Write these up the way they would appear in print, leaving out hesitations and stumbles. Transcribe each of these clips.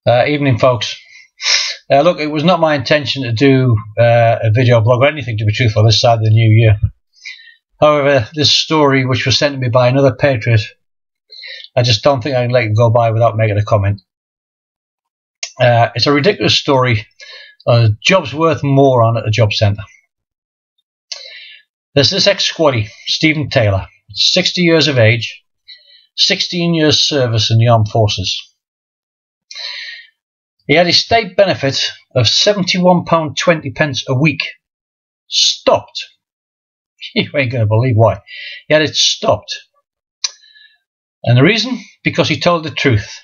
Evening, folks. Look, it was not my intention to do a video blog or anything, to be truthful, this side of the new year. However, this story, which was sent to me by another patriot, I just don't think I can let it go by without making a comment. It's a ridiculous story. Jobs worth more on at the job centre. There's this ex-squaddy, Stephen Taylor, 60 years of age, 16 years service in the armed forces. He had his state benefit of £71.20 a week stopped. You ain't going to believe why. He had it stopped. And the reason? Because he told the truth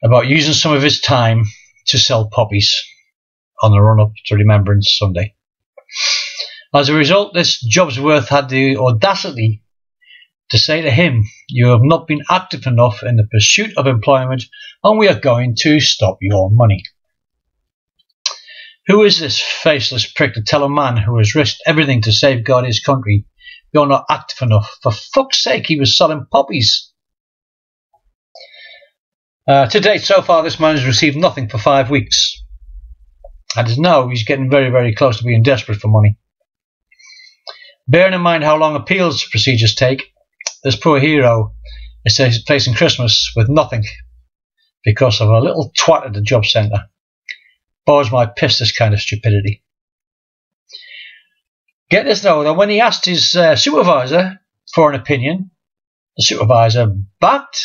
about using some of his time to sell poppies on the run-up to Remembrance Sunday. As a result, this Jobsworth had the audacity to say to him, "You have not been active enough in the pursuit of employment, and we are going to stop your money." Who is this faceless prick to tell a man who has risked everything to safeguard his country, "You're not active enough"? For fuck's sake, he was selling poppies. To date, so far, this man has received nothing for 5 weeks. And as now, he's getting very, very close to being desperate for money. Bearing in mind how long appeals procedures take, this poor hero is facing Christmas with nothing because of a little twat at the job centre. Bores my piss, this kind of stupidity. Get this though, that when he asked his supervisor for an opinion, the supervisor backed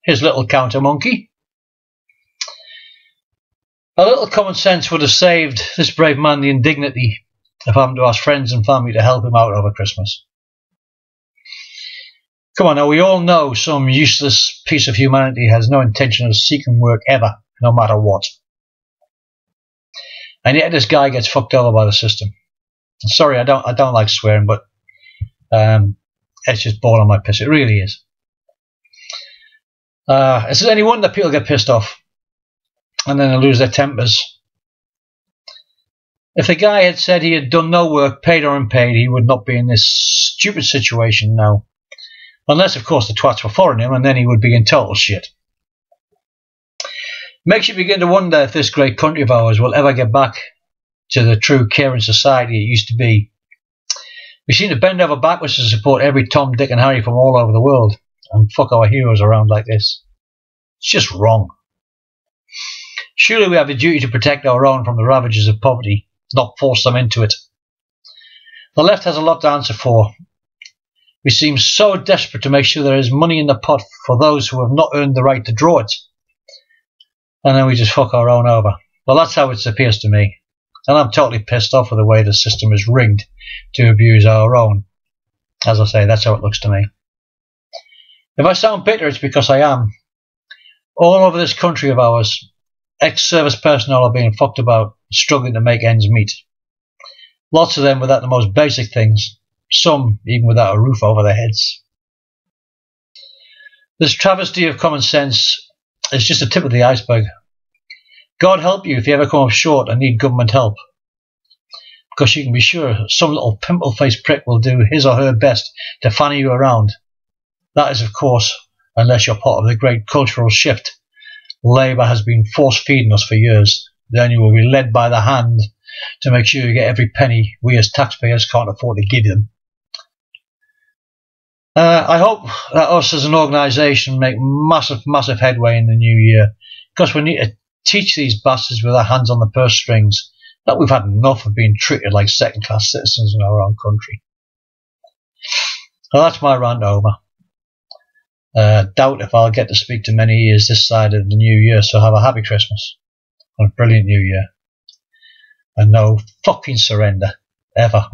his little counter monkey. A little common sense would have saved this brave man the indignity of having to ask friends and family to help him out over Christmas. Come on now, we all know some useless piece of humanity has no intention of seeking work ever, no matter what. And yet this guy gets fucked over by the system. I'm sorry, I don't like swearing, but it's just boring my piss. It really is. Is it any wonder people get pissed off and then they lose their tempers? If the guy had said he had done no work, paid or unpaid, he would not be in this stupid situation now. Unless, of course, the twats were following him, and then he would be in total shit. Makes you begin to wonder if this great country of ours will ever get back to the true caring society it used to be. We seem to bend over backwards to support every Tom, Dick and Harry from all over the world and fuck our heroes around like this. It's just wrong. Surely we have a duty to protect our own from the ravages of poverty, not force them into it. The left has a lot to answer for. We seem so desperate to make sure there is money in the pot for those who have not earned the right to draw it. And then we just fuck our own over. Well, that's how it appears to me. And I'm totally pissed off with the way the system is rigged to abuse our own. As I say, that's how it looks to me. If I sound bitter, it's because I am. All over this country of ours, ex-service personnel are being fucked about, struggling to make ends meet. Lots of them without the most basic things. Some even without a roof over their heads. This travesty of common sense is just a tip of the iceberg. God help you if you ever come up short and need government help. Because you can be sure some little pimple-faced prick will do his or her best to fanny you around. That is, of course, unless you're part of the great cultural shift Labour has been force-feeding us for years. Then you will be led by the hand to make sure you get every penny we as taxpayers can't afford to give them. I hope that us as an organisation make massive headway in the new year, because we need to teach these bastards with their hands on the purse strings that we've had enough of being treated like second-class citizens in our own country. Well, that's my rant over. Doubt if I'll get to speak to many ears this side of the new year, so have a happy Christmas and a brilliant new year. And no fucking surrender, ever.